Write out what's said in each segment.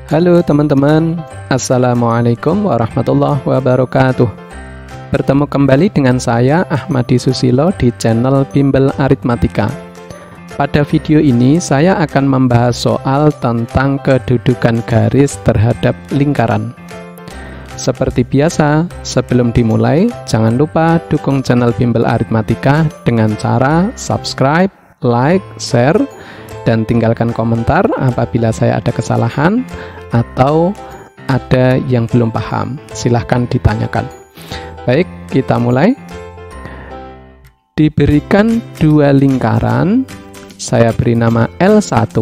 Halo teman-teman, Assalamualaikum warahmatullahi wabarakatuh. Bertemu kembali dengan saya Ahmadi Susilo di channel Bimbel Aritmatika. Pada video ini saya akan membahas soal tentang kedudukan garis terhadap lingkaran. Seperti biasa, sebelum dimulai, jangan lupa dukung channel Bimbel Aritmatika dengan cara subscribe, like, share, dan tinggalkan komentar apabila saya ada kesalahan atau ada yang belum paham. Silahkan ditanyakan. Baik, kita mulai. Diberikan dua lingkaran, saya beri nama L1,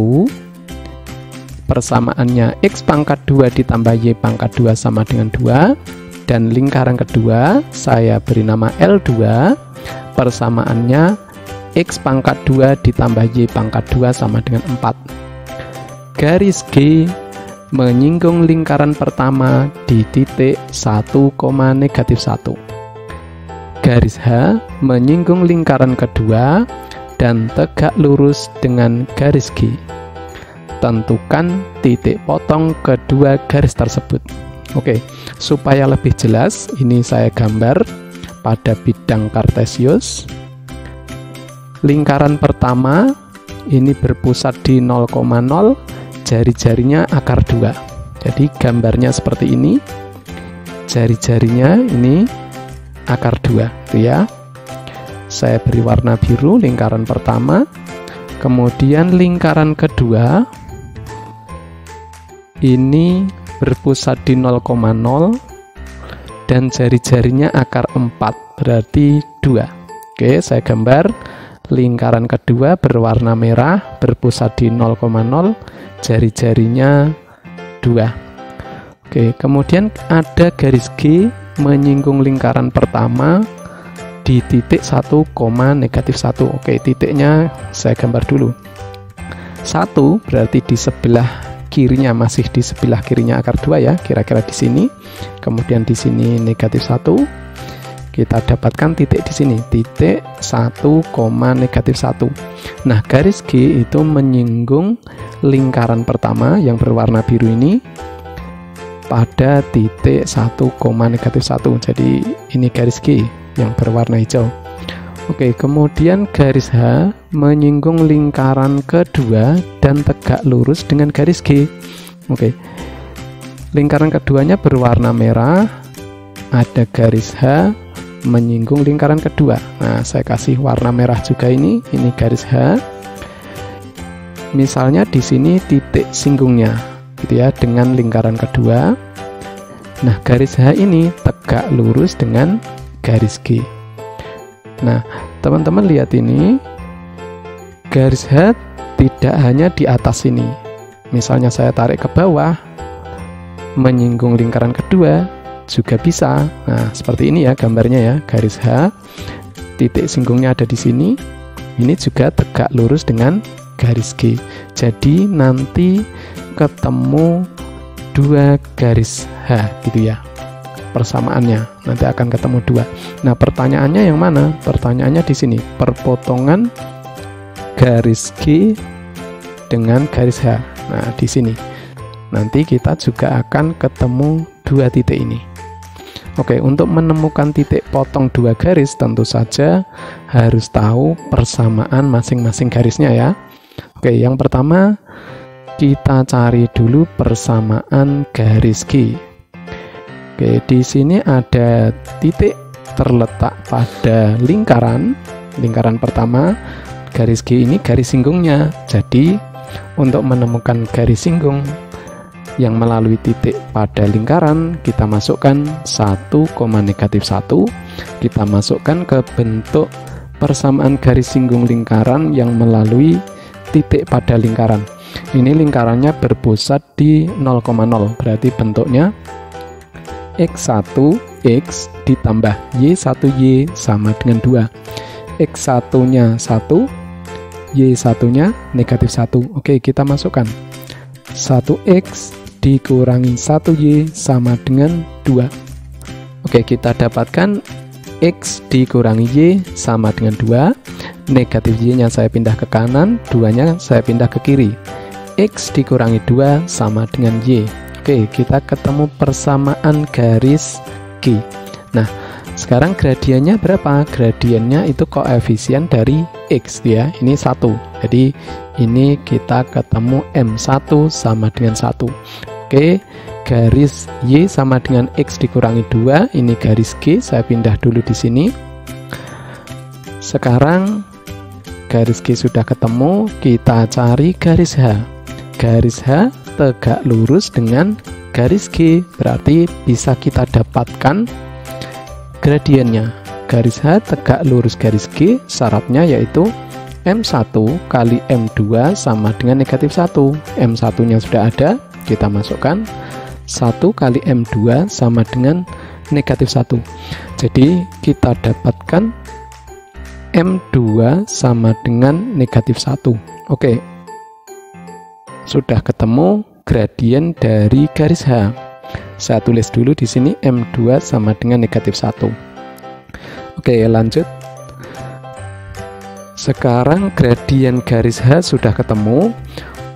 persamaannya X pangkat 2 ditambah Y pangkat 2 sama dengan 2, dan lingkaran kedua saya beri nama L2, persamaannya X pangkat 2 ditambah Y pangkat 2 sama dengan 4. Garis G menyinggung lingkaran pertama di titik 1, -1. Garis H menyinggung lingkaran kedua dan tegak lurus dengan garis G. Tentukan titik potong kedua garis tersebut. Oke, supaya lebih jelas, ini saya gambar pada bidang kartesius. Lingkaran pertama ini berpusat di 0,0, jari-jarinya akar 2. Jadi gambarnya seperti ini. Jari-jarinya ini akar 2, gitu ya. Saya beri warna biru lingkaran pertama. Kemudian lingkaran kedua ini berpusat di 0,0 dan jari-jarinya akar 4, berarti 2. Oke, saya gambar lingkaran kedua berwarna merah, berpusat di 0,0, jari-jarinya 2. Oke, kemudian ada garis G menyinggung lingkaran pertama di titik 1, -1. Oke, titiknya saya gambar dulu. 1 berarti di sebelah kirinya, masih di sebelah kirinya akar 2 ya, kira-kira di sini. Kemudian di sini -1. Kita dapatkan titik di sini, titik 1, -1. Nah, garis G itu menyinggung lingkaran pertama yang berwarna biru ini pada titik 1, -1. Jadi ini garis G yang berwarna hijau. Oke, kemudian garis H menyinggung lingkaran kedua dan tegak lurus dengan garis G. Oke, lingkaran keduanya berwarna merah, ada garis H menyinggung lingkaran kedua. Nah, saya kasih warna merah juga ini garis H. Misalnya di sini titik singgungnya, gitu ya, dengan lingkaran kedua. Nah, garis H ini tegak lurus dengan garis G. Nah, teman-teman lihat ini, garis H tidak hanya di atas ini. Misalnya saya tarik ke bawah, menyinggung lingkaran kedua, juga bisa. Nah, seperti ini ya gambarnya ya, garis H, titik singgungnya ada di sini. Ini juga tegak lurus dengan garis G. Jadi nanti ketemu dua garis H, gitu ya. Persamaannya nanti akan ketemu 2. Nah, pertanyaannya yang mana? Pertanyaannya di sini, perpotongan garis G dengan garis H. Nah, di sini nanti kita juga akan ketemu 2 titik ini. Oke, untuk menemukan titik potong 2 garis tentu saja harus tahu persamaan masing-masing garisnya ya. Oke, yang pertama kita cari dulu persamaan garis G. Oke, di sini ada titik terletak pada lingkaran pertama. Garis G ini garis singgungnya. Jadi untuk menemukan garis singgung yang melalui titik pada lingkaran, kita masukkan 1, -1. Kita masukkan ke bentuk persamaan garis singgung lingkaran yang melalui titik pada lingkaran. Ini lingkarannya berpusat di 0,0, berarti bentuknya X1 X ditambah Y1 Y sama dengan 2. X1 nya 1, Y1 nya -1. Oke, kita masukkan 1X dikurangi 1Y sama dengan 2. Oke, kita dapatkan X dikurangi Y sama dengan 2. Negatif Y nya saya pindah ke kanan, 2 nya saya pindah ke kiri. X dikurangi 2 sama dengan Y. Oke, kita ketemu persamaan garis G. Nah, sekarang gradiennya berapa? Gradiennya itu koefisien dari X ya. Ini 1. Jadi ini kita ketemu M1 sama dengan 1. Oke, garis Y sama dengan X dikurangi 2. Ini garis G, saya pindah dulu di sini. Sekarang garis G sudah ketemu, kita cari garis H. Garis H tegak lurus dengan garis G, berarti bisa kita dapatkan gradiennya. Garis H tegak lurus garis G, syaratnya yaitu M1 kali M2 sama dengan negatif 1. M1 nya sudah ada, kita masukkan 1 kali M2 sama dengan negatif 1. Jadi kita dapatkan M2 sama dengan negatif 1. Oke, sudah ketemu gradien dari garis H. Saya tulis dulu di sini M2 sama dengan negatif 1. Oke, lanjut. Sekarang gradien garis H sudah ketemu.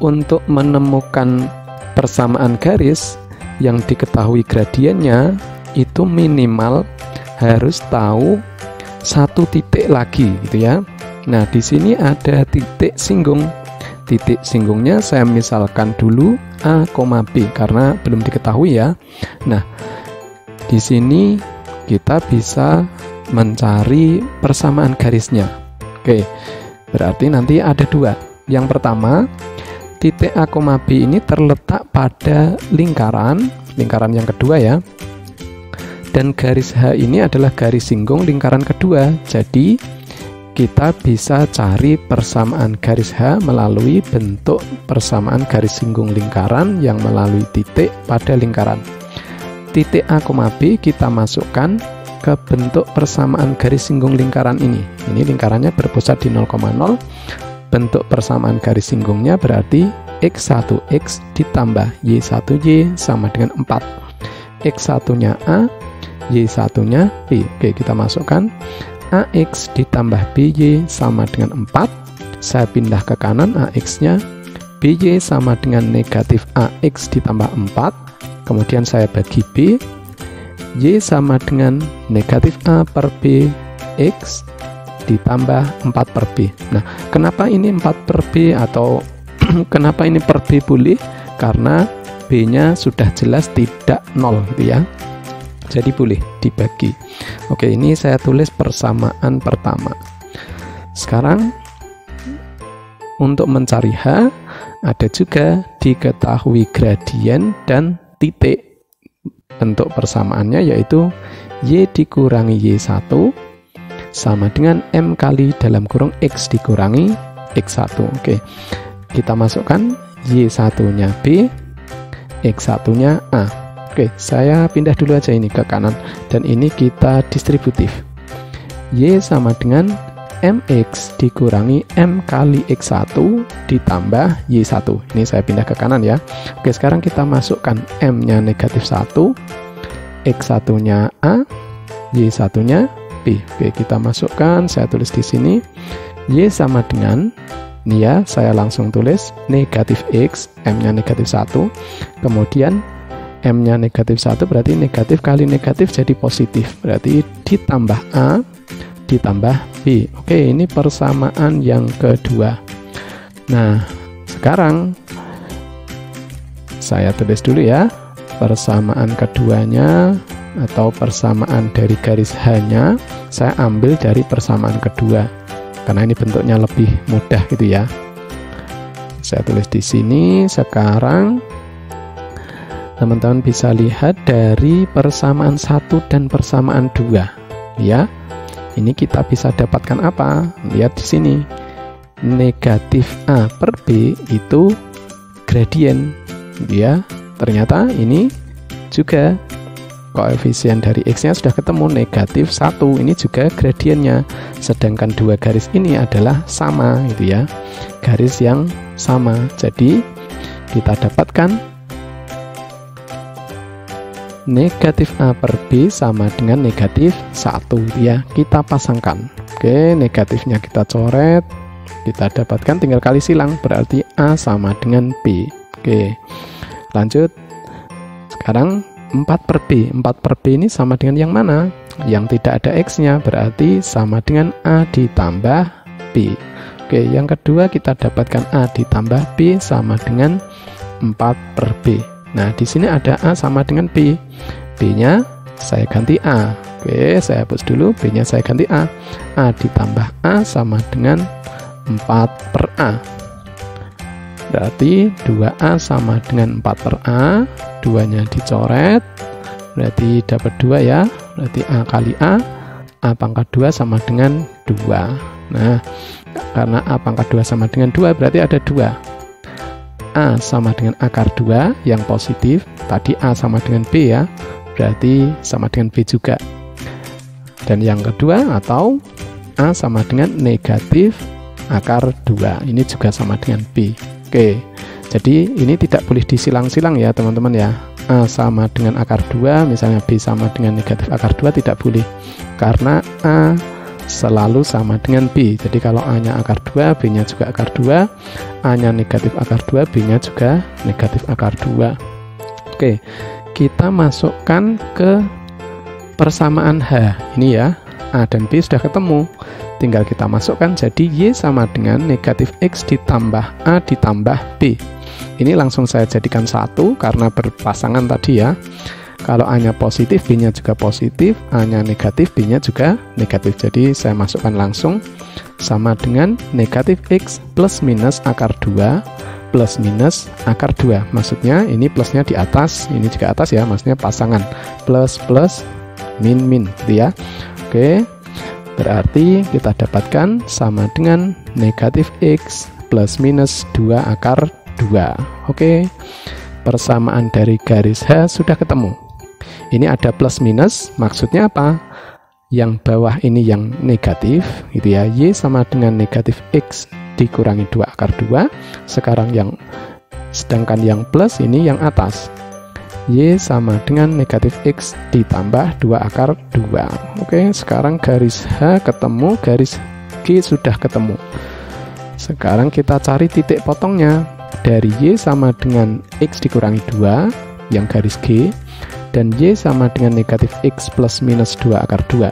Untuk menemukan persamaan garis yang diketahui gradiennya, itu minimal harus tahu satu titik lagi gitu ya. Nah, di sini ada titik singgung. Titik singgungnya saya misalkan dulu A, B karena belum diketahui ya. Nah, di sini kita bisa mencari persamaan garisnya. Oke, berarti nanti ada 2. Yang pertama, titik A, B ini terletak pada lingkaran yang kedua ya. Dan garis H ini adalah garis singgung lingkaran kedua. Jadi kita bisa cari persamaan garis H melalui bentuk persamaan garis singgung lingkaran yang melalui titik pada lingkaran. Titik A, B kita masukkan ke bentuk persamaan garis singgung lingkaran ini. Ini lingkarannya berpusat di 0,0. Bentuk persamaan garis singgungnya berarti X1X ditambah Y1Y sama dengan 4. X1-nya A, Y1-nya B. Oke, kita masukkan AX ditambah BY sama dengan 4. Saya pindah ke kanan, AX-nya BY sama dengan negatif AX ditambah 4. Kemudian saya bagi B, Y sama dengan negatif A per B X ditambah 4 per B. Nah, kenapa ini 4 per B atau kenapa ini per B boleh? Karena B-nya sudah jelas tidak 0 gitu ya. Jadi boleh dibagi. Oke, ini saya tulis persamaan pertama. Sekarang untuk mencari H, ada juga diketahui gradien dan titik. Bentuk persamaannya yaitu Y dikurangi Y1 sama dengan M kali dalam kurung X dikurangi X1. Oke, kita masukkan Y1-nya B, X1-nya A. Oke, saya pindah dulu aja ini ke kanan dan ini kita distributif. Y sama dengan MX dikurangi M kali X1 ditambah Y1. Ini saya pindah ke kanan ya. Oke, sekarang kita masukkan M-nya negatif 1, X1-nya A, Y1-nya B. Oke, kita masukkan, saya tulis di sini Y sama dengan, ini ya, saya langsung tulis negatif X, M-nya negatif 1, kemudian M-nya negatif 1 berarti negatif kali negatif jadi positif, berarti ditambah A ditambah B. Oke, ini persamaan yang kedua. Nah, sekarang saya tulis dulu ya persamaan keduanya atau persamaan dari garis H-nya. Saya ambil dari persamaan kedua karena ini bentuknya lebih mudah gitu ya. Saya tulis di sini. Sekarang teman-teman bisa lihat dari persamaan 1 dan persamaan 2 ya. Ini kita bisa dapatkan apa? Lihat di sini. Negatif A per B itu gradien ya. Ternyata ini juga koefisien dari X-nya sudah ketemu, negatif 1. Ini juga gradiennya. Sedangkan dua garis ini adalah sama gitu ya. Garis yang sama. Jadi kita dapatkan negatif A per B sama dengan negatif 1 ya. Kita pasangkan. Oke, negatifnya kita coret, kita dapatkan tinggal kali silang, berarti A sama dengan B. Oke, lanjut. Sekarang 4/B. 4/B ini sama dengan yang mana? Yang tidak ada X-nya, berarti sama dengan A ditambah B. Oke, yang kedua kita dapatkan A ditambah B sama dengan 4/B. Nah, di sini ada A sama dengan B. B-nya saya ganti A. Oke, saya hapus dulu, B-nya saya ganti A. A ditambah A sama dengan 4/A. Berarti 2A sama dengan 4/A. 2-nya dicoret, berarti dapat 2 ya. Berarti A kali A pangkat 2 sama dengan 2. Nah, karena A pangkat 2 sama dengan 2, berarti ada 2. A sama dengan akar 2 yang positif. Tadi A sama dengan B ya, berarti sama dengan B juga. Dan yang kedua, atau A sama dengan negatif akar 2. Ini juga sama dengan B. Oke, jadi ini tidak boleh disilang-silang ya teman-teman ya. A sama dengan akar 2, misalnya B sama dengan negatif akar 2, tidak boleh. Karena A selalu sama dengan B. Jadi kalau A-nya akar 2, B-nya juga akar 2. A-nya negatif akar 2, B-nya juga negatif akar 2. Oke, kita masukkan ke persamaan H. Ini ya, A dan B sudah ketemu. Tinggal kita masukkan, jadi Y sama dengan negatif X ditambah A ditambah B. Ini langsung saya jadikan 1 karena berpasangan tadi ya. Kalau A-nya positif, B-nya juga positif. A-nya negatif, B-nya juga negatif. Jadi saya masukkan langsung sama dengan negatif X plus minus akar 2 plus minus akar 2. Maksudnya ini plusnya di atas, ini juga atas ya, maksudnya pasangan. Plus plus min min gitu ya. Oke, berarti kita dapatkan sama dengan negatif X plus minus 2 akar 2. Oke, persamaan dari garis H sudah ketemu. Ini ada plus minus, maksudnya apa? Yang bawah ini yang negatif gitu ya. Y sama dengan negatif X dikurangi 2 akar 2. Sedangkan yang plus ini yang atas. Y sama dengan negatif X ditambah 2 akar 2. Oke, sekarang garis H ketemu, garis G sudah ketemu. Sekarang kita cari titik potongnya. Dari Y sama dengan X dikurangi 2, yang garis G, dan Y sama dengan negatif X plus minus 2 akar 2.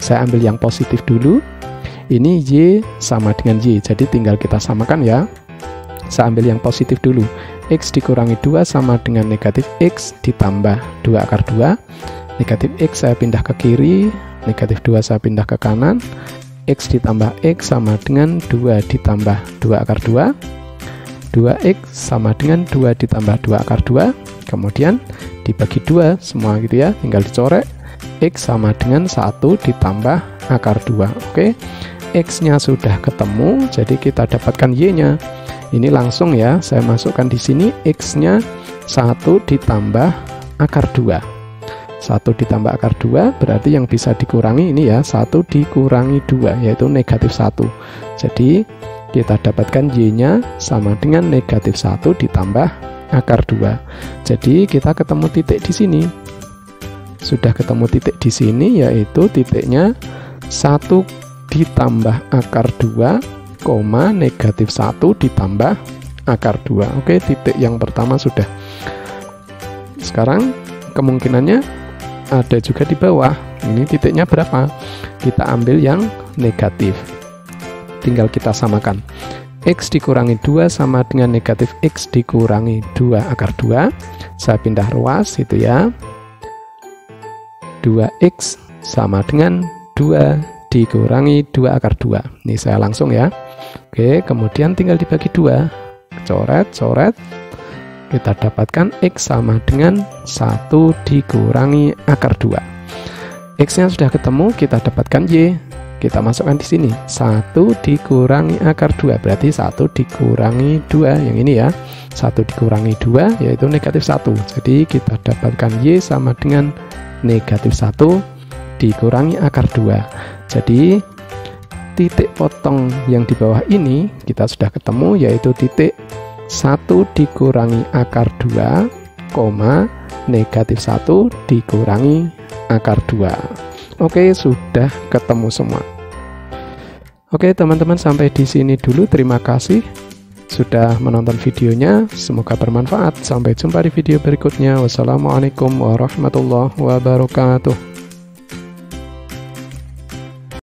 Saya ambil yang positif dulu. Ini Y sama dengan Y, jadi tinggal kita samakan ya. Saya ambil yang positif dulu. X dikurangi 2 sama dengan negatif X ditambah 2 akar 2. Negatif X saya pindah ke kiri, negatif 2 saya pindah ke kanan. X ditambah X sama dengan 2 ditambah 2 akar 2. 2X sama dengan 2 ditambah 2 akar 2. Kemudian dibagi 2 semua gitu ya, tinggal dicorek. X sama dengan 1 ditambah akar 2. Oke, X-nya sudah ketemu, jadi kita dapatkan Y-nya. Ini langsung ya, saya masukkan di sini X-nya 1 ditambah akar 2. 1 ditambah akar 2 berarti yang bisa dikurangi ini ya, 1 dikurangi 2, yaitu negatif 1. Jadi kita dapatkan Y-nya sama dengan negatif 1 ditambah akar 2. Jadi kita ketemu titik di sini. Sudah ketemu titik di sini, yaitu titiknya 1 ditambah akar 2, negatif 1 ditambah akar 2. Oke, titik yang pertama sudah. Sekarang kemungkinannya ada juga di bawah. Ini titiknya berapa? Kita ambil yang negatif. Tinggal kita samakan. X dikurangi 2 sama dengan negatif X dikurangi 2 akar 2. Saya pindah ruas itu ya. 2X sama dengan 2 dikurangi 2 akar 2. Ini saya langsung ya. Oke, kemudian tinggal dibagi 2. Coret. Kita dapatkan X sama dengan 1 dikurangi akar 2. X-nya sudah ketemu, kita dapatkan Y. Kita masukkan di sini. 1 dikurangi akar 2, berarti 1 dikurangi 2. Yang ini ya. 1 dikurangi 2, yaitu negatif 1. Jadi kita dapatkan Y sama dengan negatif 1 dikurangi akar 2. Jadi titik potong yang di bawah ini kita sudah ketemu, yaitu titik 1 dikurangi akar 2, negatif 1 dikurangi akar 2. Oke, sudah ketemu semua. Oke teman-teman, sampai di sini dulu. Terima kasih sudah menonton videonya, semoga bermanfaat. Sampai jumpa di video berikutnya. Wassalamualaikum warahmatullahi wabarakatuh.